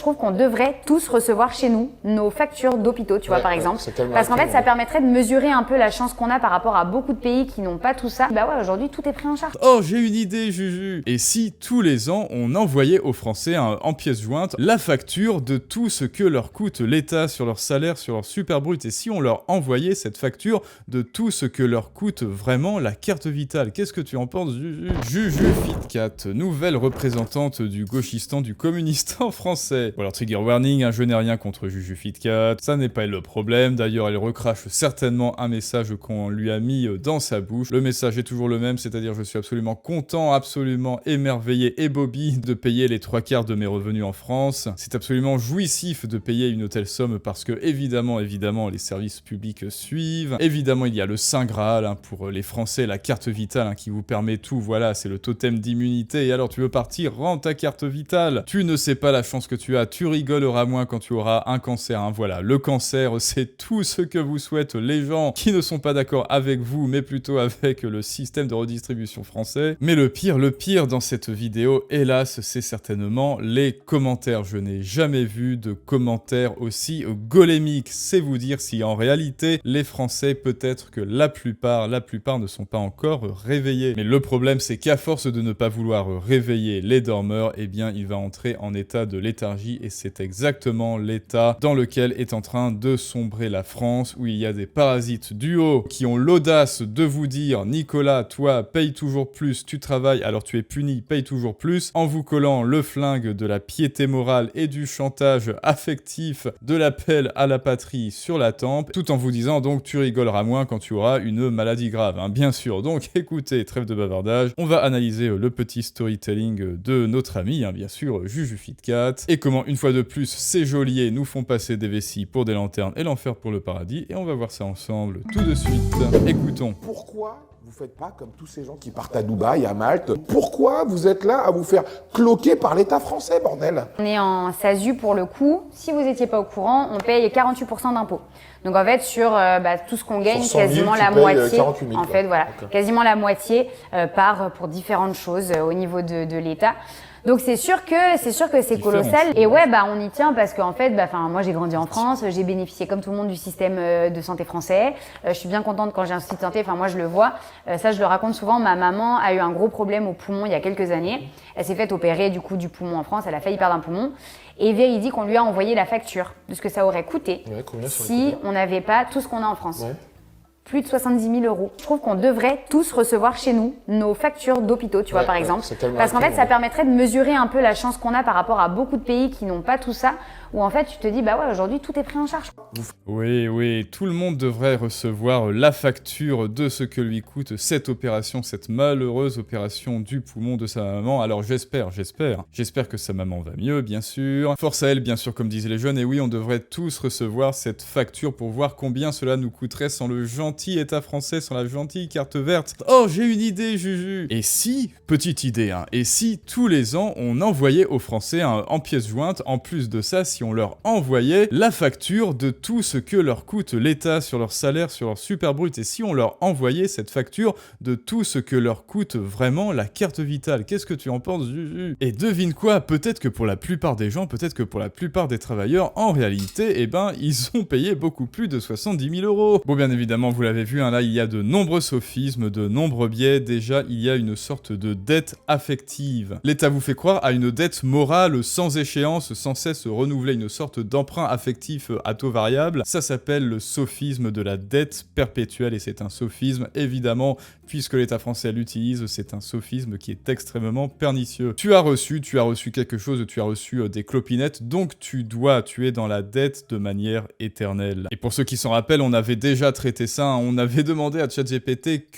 trouve qu'on devrait tous recevoir chez nous nos factures d'hôpitaux, tu vois, par exemple. Parce qu'en fait, ça permettrait de mesurer un peu la chance qu'on a par rapport à beaucoup de pays qui n'ont pas tout ça. Bah ouais, aujourd'hui, tout est pris en charge. Oh, j'ai une idée, Juju. Et si tous les ans, on envoyait aux Français en pièces jointes la facture de tout ce que leur coûte l'État sur leur salaire, sur leur super brut, et si on leur envoyait cette facture de tout ce que leur coûte vraiment la carte vitale? Qu'est-ce que tu en penses, Juju? Juju Fitcat, nouvelle représentante du gauchistan, du communistan français. Bon alors, trigger warning, hein, je n'ai rien contre Juju Fitcat, ça n'est pas le problème. D'ailleurs, elle recrache certainement un message qu'on lui a mis dans sa bouche. Le message est toujours le même, c'est-à-dire je suis absolument content, absolument émerveillé et Bobby de payer les 3/4 de mes revenus en France. C'est absolument jouissif de payer une telle somme parce que évidemment, les services publics suivent. Évidemment, il y a le Saint Graal hein, pour les Français, la carte vitale hein, qui vous permet tout. Voilà, c'est le totem d'immunité. Et alors, tu veux partir, rends ta carte vitale. Tu ne sais pas la chance que tu as, tu rigoleras moins quand tu auras un cancer. Hein. Voilà, le cancer, c'est tout ce que vous souhaitent les gens qui ne sont pas d'accord avec vous, mais plutôt avec le système de redistribution français. Mais le pire dans cette vidéo, hélas, c'est certainement les commentaires. Je n'ai jamais vu de commentaires aussi golémiques. C'est vous dire si en réalité, les Français, peut-être que la plupart ne sont pas encore réveillés. Mais le problème, c'est qu'à force de ne pas vouloir réveiller les dormeurs, eh bien, il va entrer en état de léthargie et c'est exactement l'état dans lequel est en train de sombrer la France, où il y a des parasites du haut qui ont l'audace de vous dire « Nicolas, toi, paye toujours plus, tu travailles, alors tu es puni, paye toujours plus », en vous collant le flingue de la piété morale et du chantage affectif de l'appel à la patrie sur la tempe, tout en vous disant donc tu rigoleras moins quand tu auras une maladie grave, hein, bien sûr. Donc écoutez, trêve de bavardage, on va analyser le petit storytelling de notre ami, hein, bien sûr, Juju Fitcat, et comment une fois de plus ces geôliers nous font passer des vessies pour des lanternes et l'enfer pour le paradis, et on va voir ça ensemble tout de suite. Écoutons. Pourquoi vous faites pas comme tous ces gens qui partent à Dubaï, à Malte? Pourquoi vous êtes là à vous faire cloquer par l'État français, bordel? On est en SASU pour le coup. Si vous n'étiez pas au courant, on paye 48% d'impôts. Donc en fait, sur tout ce qu'on gagne, Sur 100 000, quasiment tu la payes, moitié. 48 000, En fait, voilà, okay. quasiment la moitié part pour différentes choses au niveau de l'État. Donc c'est sûr que c'est colossal. Et ouais, on y tient parce qu'en fait, moi j'ai grandi en France, j'ai bénéficié comme tout le monde du système de santé français. Je suis bien contente quand j'ai un souci de santé. Moi je le vois. Ça je le raconte souvent. Ma maman a eu un gros problème au poumon il y a quelques années. Elle s'est fait opérer du coup du poumon en France. Elle a failli perdre un poumon. Et véridique, on lui a envoyé la facture de ce que ça aurait coûté si on n'avait pas tout ce qu'on a en France. Ouais. Plus de 70 000 €. Je trouve qu'on devrait tous recevoir chez nous nos factures d'hôpitaux, tu vois, par exemple. Parce qu'en fait, ça permettrait de mesurer un peu la chance qu'on a par rapport à beaucoup de pays qui n'ont pas tout ça, où en fait, tu te dis, bah ouais, aujourd'hui, tout est pris en charge. Oui, tout le monde devrait recevoir la facture de ce que lui coûte cette opération, cette malheureuse opération du poumon de sa maman. Alors j'espère que sa maman va mieux, bien sûr. Force à elle, bien sûr, comme disaient les jeunes, et oui, on devrait tous recevoir cette facture pour voir combien cela nous coûterait sans le gentil État français, sans la gentille carte verte. Oh, j'ai une idée, Juju. Et si, petite idée, hein, et si tous les ans, on envoyait aux Français en pièces jointes, en plus de ça, si on leur envoyait la facture de tout ce que leur coûte l'État sur leur salaire, sur leur super brut, et si on leur envoyait cette facture de tout ce que leur coûte vraiment la carte vitale? Qu'est-ce que tu en penses, Juju? Et devine quoi, peut-être que pour la plupart des gens, peut-être que pour la plupart des travailleurs, en réalité, ils ont payé beaucoup plus de 70 000 €. Bon, bien évidemment, vous l'avez vu, hein, là, il y a de nombreux sophismes, de nombreux biais. Déjà, il y a une sorte de dette affective. L'État vous fait croire à une dette morale sans échéance, sans cesse renouvelée, une sorte d'emprunt affectif à taux variable. Ça s'appelle le sophisme de la dette perpétuelle, et c'est un sophisme, évidemment, puisque l'État français l'utilise, c'est un sophisme qui est extrêmement pernicieux. Tu as reçu quelque chose, tu as reçu des clopinettes, donc tu es dans la dette de manière éternelle. Et pour ceux qui s'en rappellent, on avait déjà traité ça, hein, on avait demandé à ChatGPT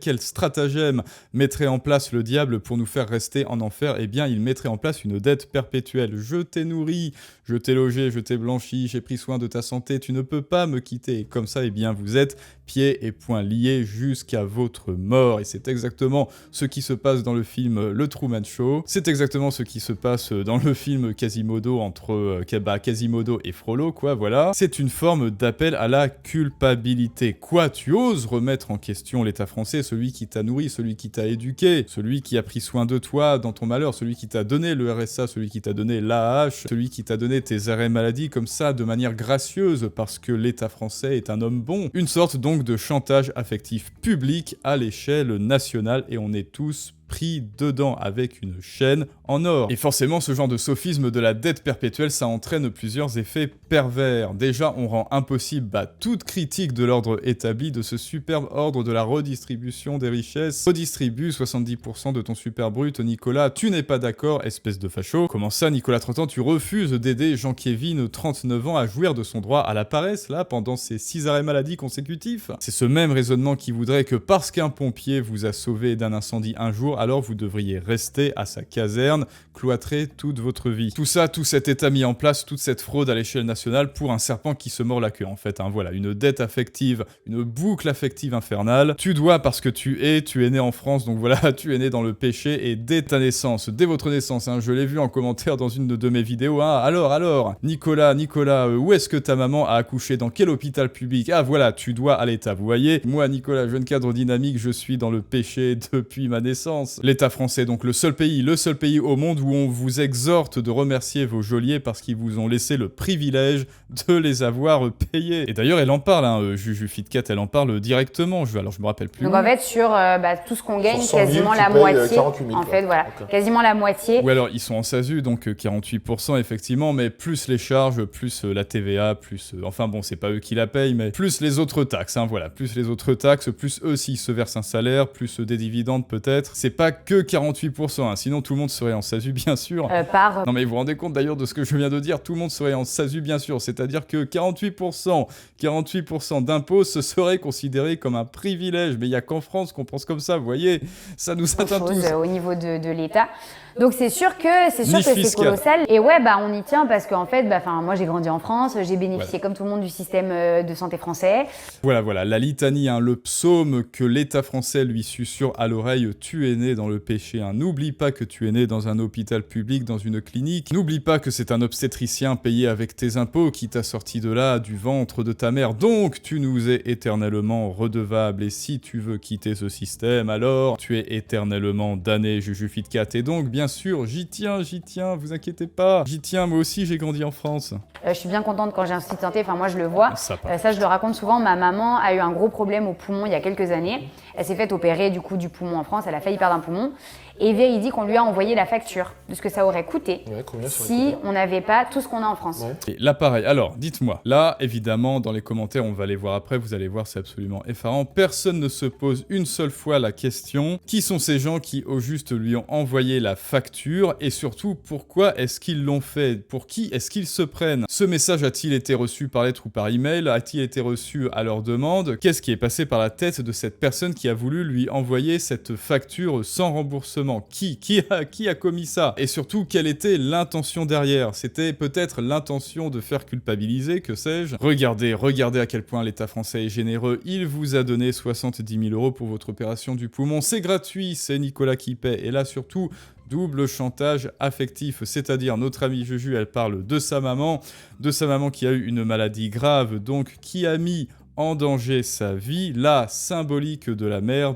quel stratagème mettrait en place le diable pour nous faire rester en enfer. Eh bien, il mettrait en place une dette perpétuelle. Je t'ai nourri, je t'ai logé, je t'ai blanchi, j'ai pris soin de ta santé, tu ne peux pas me quitter. Et comme ça, eh bien, vous êtes pieds et poings liés jusqu'à votre mort. Et c'est exactement ce qui se passe dans le film Le Truman Show. C'est exactement ce qui se passe dans le film Quasimodo entre Quasimodo et Frollo, quoi, voilà. C'est une forme d'appel à la culpabilité. quoi, tu oses remettre en question l'État français, celui qui t'a nourri, celui qui t'a éduqué, celui qui a pris soin de toi dans ton malheur, celui qui t'a donné le RSA, celui qui t'a donné l'AAH, celui qui t'a donné tes arrêts maladie comme ça, de manière gracieuse, parce que l'État français est un homme bon. Une sorte donc de chantage affectif public à l'échelle nationale, et on est tous pris dedans avec une chaîne en or. Et forcément, ce genre de sophisme de la dette perpétuelle, ça entraîne plusieurs effets pervers. Déjà, on rend impossible toute critique de l'ordre établi, de ce superbe ordre de la redistribution des richesses. Redistribue 70% de ton super brut, Nicolas, tu n'es pas d'accord, espèce de facho. Comment ça, Nicolas, 30 ans, tu refuses d'aider Jean-Kévin, 39 ans, à jouir de son droit à la paresse, là, pendant ses 6 arrêts maladie consécutifs? C'est ce même raisonnement qui voudrait que parce qu'un pompier vous a sauvé d'un incendie un jour, alors vous devriez rester à sa caserne, cloîtré toute votre vie. Tout ça, tout cet état mis en place, toute cette fraude à l'échelle nationale pour un serpent qui se mord la queue, en fait. Voilà, une dette affective, une boucle affective infernale. Tu dois parce que tu es né en France, donc voilà, tu es né dans le péché, et dès ta naissance, dès votre naissance, je l'ai vu en commentaire dans une de mes vidéos, alors, Nicolas, où est-ce que ta maman a accouché, dans quel hôpital public? Ah voilà, tu dois à l'État, vous voyez? Moi, Nicolas, jeune cadre dynamique, je suis dans le péché depuis ma naissance. L'État français, donc le seul pays au monde où on vous exhorte de remercier vos geôliers parce qu'ils vous ont laissé le privilège de les avoir payés. Et d'ailleurs, elle en parle, Juju Fitcat, elle en parle directement. Je me rappelle plus. Donc en fait, sur tout ce qu'on gagne, Sur 100 000, quasiment tu la payes, moitié. 48 000, En fait, voilà, okay. quasiment la moitié. Ou alors, ils sont en SASU, donc 48%, effectivement, mais plus les charges, plus la TVA, plus... enfin bon, c'est pas eux qui la payent, mais plus les autres taxes, voilà. Plus les autres taxes, plus eux, s'ils se versent un salaire, plus des dividendes peut-être. C'est pas que 48%, sinon tout le monde serait en SASU, bien sûr. Non mais vous vous rendez compte d'ailleurs de ce que je viens de dire, tout le monde serait en SASU, bien sûr. C'est-à-dire que 48% d'impôts, ce serait considéré comme un privilège. Mais il n'y a qu'en France qu'on pense comme ça, vous voyez. Ça nous atteint tous. Au niveau de l'État. Donc c'est sûr que c'est colossal. Et ouais, on y tient parce qu'en fait, moi j'ai grandi en France, j'ai bénéficié comme tout le monde du système de santé français. Voilà, la litanie, le psaume que l'État français lui susurre à l'oreille, tu es né dans le péché. N'oublie pas que tu es né dans un hôpital public, dans une clinique. N'oublie pas que c'est un obstétricien payé avec tes impôts qui t'a sorti de là, du ventre de ta mère. Donc tu nous es éternellement redevable. Et si tu veux quitter ce système, alors tu es éternellement damné, Juju Fitcat. Et donc, bien sûr, j'y tiens, vous inquiétez pas. J'y tiens, moi aussi, j'ai grandi en France. Je suis bien contente quand j'ai un souci de santé, moi je le vois. Ça, je le raconte souvent, ma maman a eu un gros problème au poumon il y a quelques années. Elle s'est fait opérer du poumon en France, elle a failli perdre un poumon. Et véridique, on lui a envoyé la facture de ce que ça aurait coûté si on n'avait pas tout ce qu'on a en France. Ouais. Et là, pareil. Alors, dites-moi. Là, évidemment, dans les commentaires, on va les voir après, vous allez voir, c'est absolument effarant. Personne ne se pose une seule fois la question, qui sont ces gens qui, au juste, lui ont envoyé la facture? Et surtout, pourquoi est-ce qu'ils l'ont fait? Pour qui est-ce qu'ils se prennent? Ce message a-t-il été reçu par lettre ou par email? A-t-il été reçu à leur demande? Qu'est-ce qui est passé par la tête de cette personne qui a voulu lui envoyer cette facture sans remboursement? Qui a commis ça? Et surtout, quelle était l'intention derrière? C'était peut-être l'intention de faire culpabiliser, que sais-je? Regardez à quel point l'État français est généreux. Il vous a donné 70 000 € pour votre opération du poumon. C'est gratuit, c'est Nicolas qui paie. Et là, surtout, double chantage affectif, c'est-à-dire notre amie Juju, elle parle de sa maman qui a eu une maladie grave, donc qui a mis en danger sa vie, la symbolique de la mère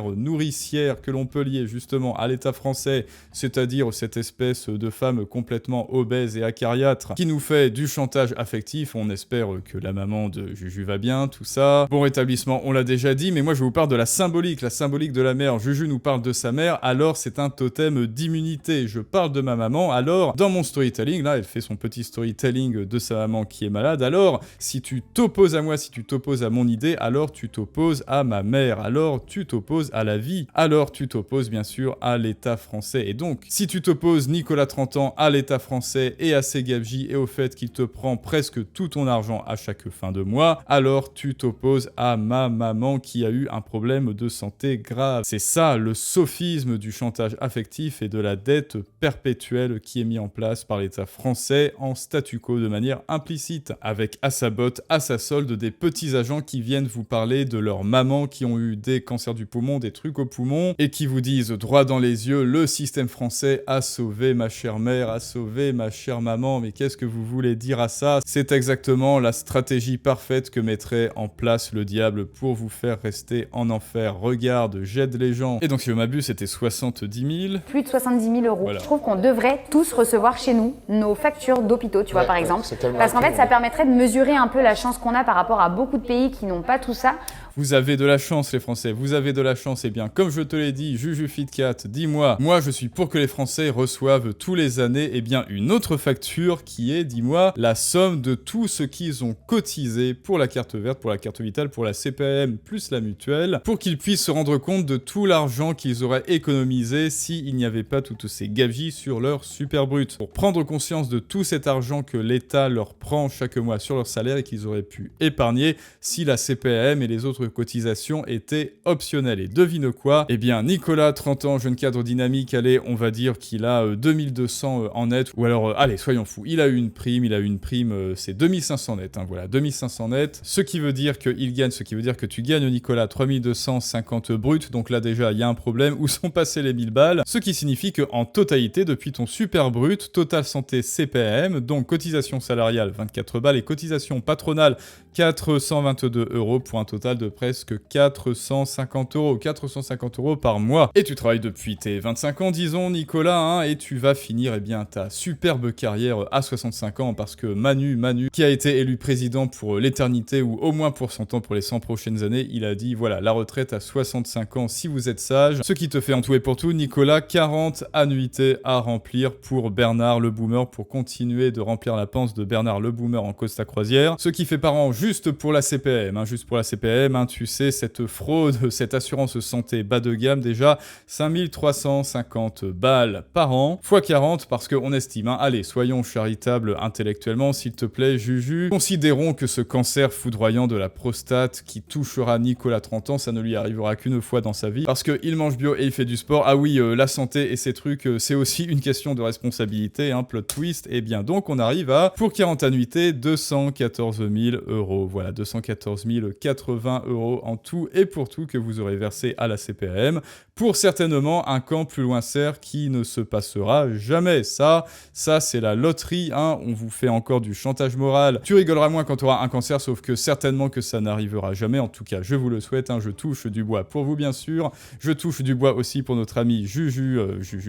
nourricière que l'on peut lier justement à l'État français, c'est-à-dire cette espèce de femme complètement obèse et acariâtre qui nous fait du chantage affectif. On espère que la maman de Juju va bien, tout ça. Bon rétablissement, on l'a déjà dit, mais moi je vous parle de la symbolique de la mère. Juju nous parle de sa mère, alors c'est un totem d'immunité. Je parle de ma maman, alors dans mon storytelling, là elle fait son petit storytelling de sa maman qui est malade, alors si tu t'opposes à moi, si tu t'opposes à mon idée, alors tu t'opposes à ma mère, alors tu t'opposes à la vie, alors tu t'opposes bien sûr à l'État français. Et donc, si tu t'opposes, Nicolas 30 ans, à l'État français et à ses gabegies et au fait qu'il te prend presque tout ton argent à chaque fin de mois, alors tu t'opposes à ma maman qui a eu un problème de santé grave. C'est ça le sophisme du chantage affectif et de la dette perpétuelle qui est mis en place par l'État français en statu quo de manière implicite, avec à sa botte, à sa solde des petits agents agents qui viennent vous parler de leurs mamans qui ont eu des cancers du poumon, des trucs au poumon, et qui vous disent droit dans les yeux, le système français a sauvé ma chère mère, a sauvé ma chère maman, mais qu'est-ce que vous voulez dire à ça? C'est exactement la stratégie parfaite que mettrait en place le diable pour vous faire rester en enfer. Regarde, j'aide les gens. Et donc si je m'abuse, c'était 70 000. Plus de 70 000 euros. Voilà. Je trouve qu'on devrait tous recevoir chez nous nos factures d'hôpitaux, tu vois, par exemple. Parce qu'en fait, ça permettrait de mesurer un peu la chance qu'on a par rapport à beaucoup de pays qui n'ont pas tout ça. Vous avez de la chance, les Français, vous avez de la chance. Eh bien, comme je te l'ai dit, Juju FitCat, dis-moi, moi je suis pour que les Français reçoivent tous les années, eh bien, une autre facture qui est, dis-moi, la somme de tout ce qu'ils ont cotisé pour la carte verte, pour la carte vitale, pour la CPAM plus la mutuelle, pour qu'ils puissent se rendre compte de tout l'argent qu'ils auraient économisé s'il n'y avait pas toutes ces gabegies sur leur super brut. Pour prendre conscience de tout cet argent que l'État leur prend chaque mois sur leur salaire et qu'ils auraient pu épargner si la CPAM et les autres cotisations étaient optionnelles. Et devine quoi? Eh bien, Nicolas, 30 ans, jeune cadre dynamique, allez, on va dire qu'il a 2200 en net, ou alors, allez, soyons fous, il a eu une prime, c'est 2500 net, hein, voilà, 2500 net, ce qui veut dire qu'il gagne, ce qui veut dire que tu gagnes, Nicolas, 3250 brut, donc là déjà, il y a un problème, où sont passées les 1000 balles, ce qui signifie qu'en totalité, depuis ton super brut, Total Santé CPAM, donc cotisation salariale 24 balles et cotisation patronale 422 € pour un total de presque 450 €. 450 € par mois. Et tu travailles depuis tes 25 ans, disons, Nicolas, hein, et tu vas finir, eh bien, ta superbe carrière à 65 ans parce que Manu, qui a été élu président pour l'éternité ou au moins pour 100 ans pour les 100 prochaines années, il a dit, voilà, la retraite à 65 ans si vous êtes sage. Ce qui te fait en tout et pour tout, Nicolas, 40 annuités à remplir pour Bernard le Boomer, pour continuer de remplir la panse de Bernard le Boomer en Costa Croisière. Ce qui fait par an juste pour la CPM, hein, juste pour la CPM, hein, tu sais, cette fraude, cette assurance santé bas de gamme, déjà 5350 balles par an, x 40 parce qu'on estime, hein, allez, soyons charitables intellectuellement, s'il te plaît, Juju. Considérons que ce cancer foudroyant de la prostate qui touchera Nicolas 30 ans, ça ne lui arrivera qu'une fois dans sa vie, parce qu'il mange bio et il fait du sport. Ah oui, la santé et ces trucs, c'est aussi une question de responsabilité, hein, plot twist. Et bien donc, on arrive à, pour 40 annuités, 214 000 €. Voilà, 214 080 € en tout et pour tout que vous aurez versé à la CPAM pour certainement un camp plus loin serre qui ne se passera jamais. Ça c'est la loterie, hein. On vous fait encore du chantage moral. Tu rigoleras moins quand tu auras un cancer, sauf que certainement que ça n'arrivera jamais. En tout cas, je vous le souhaite, hein. Je touche du bois pour vous, bien sûr. Je touche du bois aussi pour notre ami Juju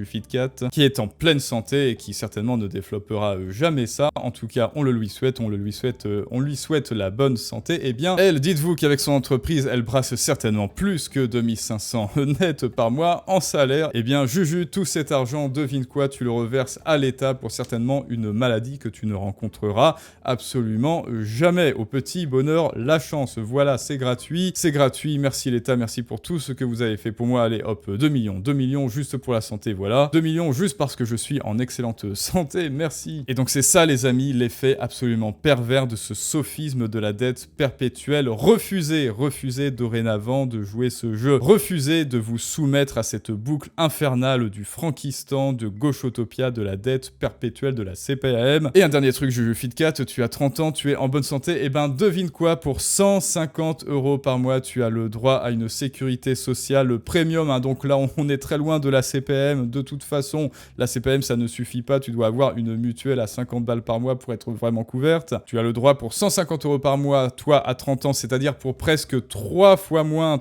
FitCat, qui est en pleine santé et qui certainement ne développera jamais ça. En tout cas, on lui souhaite la bonne santé. Eh bien, elle, dites-vous qu'avec son entreprise, elle brasse certainement plus que 2500 net par mois en salaire. Eh bien, Juju, tout cet argent, devine quoi, tu le reverses à l'État pour certainement une maladie que tu ne rencontreras absolument jamais. Au petit bonheur, la chance. Voilà, c'est gratuit. C'est gratuit. Merci l'État, merci pour tout ce que vous avez fait pour moi. Allez, hop, 2 millions. 2 millions juste pour la santé, voilà. 2 millions juste parce que je suis en excellente santé, merci. Et donc, c'est ça, les amis, l'effet absolument pervers de ce sophisme de la dette perpétuelle. Refusez dorénavant de jouer ce jeu. Refusez de vous soumettre à cette boucle infernale du Frankistan, de Gauchotopia, de la dette perpétuelle de la CPAM. Et un dernier truc, Juju FitCat, tu as 30 ans, tu es en bonne santé, et ben devine quoi, pour 150 € par mois, tu as le droit à une sécurité sociale premium, hein. Donc là, on est très loin de la CPAM. De toute façon, la CPAM, ça ne suffit pas, tu dois avoir une mutuelle à 50 balles par mois pour être vraiment couverte. Tu as le droit pour 150 € par mois, toi, à 30 ans, c'est-à-dire pour presque 3 fois moins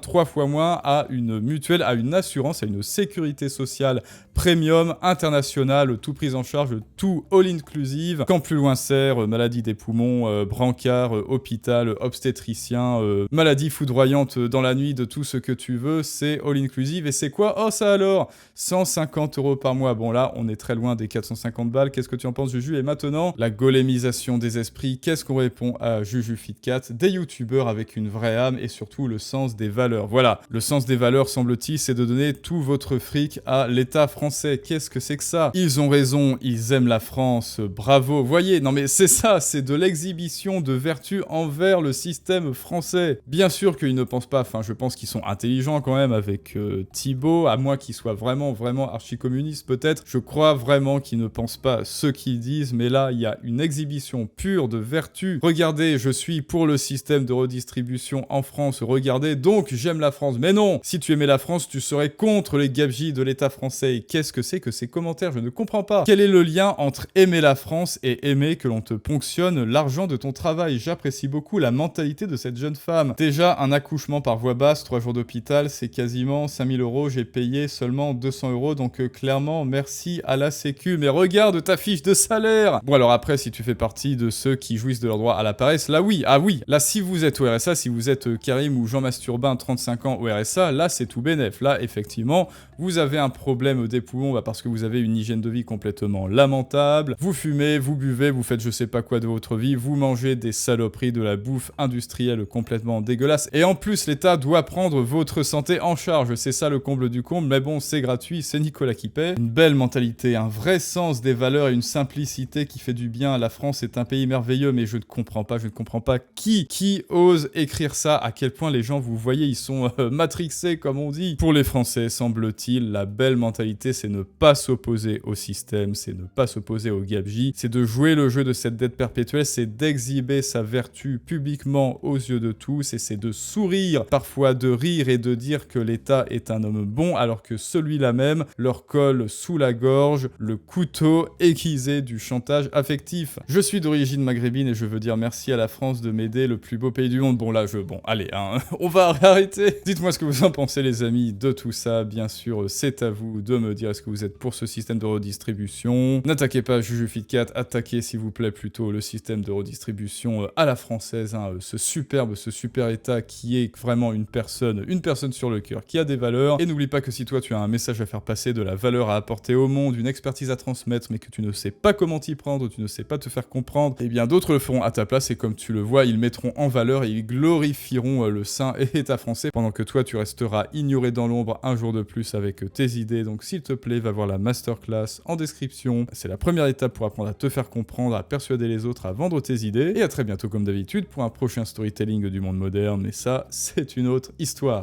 à une mutuelle, à une assurance, à une sécurité sociale premium, internationale, tout pris en charge, tout all-inclusive. Quand plus loin serre, maladie des poumons, brancard, hôpital, obstétricien, maladie foudroyante dans la nuit, de tout ce que tu veux, c'est all-inclusive. Et c'est quoi? Oh, ça alors, 150 € par mois. Bon, là, on est très loin des 450 balles. Qu'est-ce que tu en penses, Juju? Et maintenant, la golémisation des esprits. Qu'est-ce qu'on répond à Juju FitCat? Des youtubeurs avec une vraie âme femmes et surtout le sens des valeurs. Voilà, le sens des valeurs, semble-t-il, c'est de donner tout votre fric à l'État français. Qu'est-ce que c'est que ça? Ils ont raison, ils aiment la France, bravo. Voyez, non mais c'est ça, c'est de l'exhibition de vertu envers le système français. Bien sûr qu'ils ne pensent pas, enfin je pense qu'ils sont intelligents quand même avec Thibaut, à moins qu'ils soient vraiment archi-communistes peut-être. Je crois vraiment qu'ils ne pensent pas ce qu'ils disent, mais là il y a une exhibition pure de vertu. Regardez, je suis pour le système de redistribution en France, regardez, donc j'aime la France. Mais non, si tu aimais la France, tu serais contre les gabegies de l'État français. Et qu'est-ce que c'est que ces commentaires? Je ne comprends pas. Quel est le lien entre aimer la France et aimer que l'on te ponctionne l'argent de ton travail? J'apprécie beaucoup la mentalité de cette jeune femme. Déjà, un accouchement par voie basse, 3 jours d'hôpital, c'est quasiment 5000 €. J'ai payé seulement 200 €, donc clairement, merci à la Sécu. Mais regarde ta fiche de salaire! Bon alors après, si tu fais partie de ceux qui jouissent de leur droit à la paresse, là oui, ah oui, là si vous êtes au RSA, si vous êtes Karim ou Jean Masturbin, 35 ans au RSA, là c'est tout bénef. Là, effectivement, vous avez un problème des poumons parce que vous avez une hygiène de vie complètement lamentable, vous fumez, vous buvez, vous faites je sais pas quoi de votre vie, vous mangez des saloperies, de la bouffe industrielle complètement dégueulasse, et en plus l'État doit prendre votre santé en charge, c'est ça le comble du comble, mais bon, c'est gratuit, c'est Nicolas qui paie. Une belle mentalité, un vrai sens des valeurs et une simplicité qui fait du bien. La France est un pays merveilleux, mais je ne comprends pas qui ose écrire ça, à quel point les gens, vous voyez, ils sont matrixés, comme on dit. Pour les Français, semble-t-il, la belle mentalité, c'est ne pas s'opposer au système, c'est ne pas s'opposer au gabegie, c'est de jouer le jeu de cette dette perpétuelle, c'est d'exhiber sa vertu publiquement aux yeux de tous, et c'est de sourire, parfois de rire et de dire que l'État est un homme bon, alors que celui-là même leur colle sous la gorge le couteau aiguisé du chantage affectif. Je suis d'origine maghrébine et je veux dire merci à la France de m'aider, le plus beau pays du monde. Bon là, allez, hein, on va arrêter. Dites-moi ce que vous en pensez les amis de tout ça. Bien sûr, c'est à vous de me dire est-ce que vous êtes pour ce système de redistribution. N'attaquez pas JujuFitCat, attaquez s'il vous plaît plutôt le système de redistribution à la française, hein, ce super État qui est vraiment une personne sur le cœur, qui a des valeurs. Et n'oublie pas que si toi tu as un message à faire passer, de la valeur à apporter au monde, une expertise à transmettre, mais que tu ne sais pas comment t'y prendre, tu ne sais pas te faire comprendre, eh bien d'autres le feront à ta place et comme tu le vois, ils mettront en valeur et ils glorifieront le saint État français pendant que toi tu resteras ignoré dans l'ombre un jour de plus avec tes idées. Donc s'il te plaît, va voir la masterclass en description. C'est la première étape pour apprendre à te faire comprendre, à persuader les autres, à vendre tes idées. Et à très bientôt comme d'habitude pour un prochain storytelling du monde moderne, mais ça, c'est une autre histoire.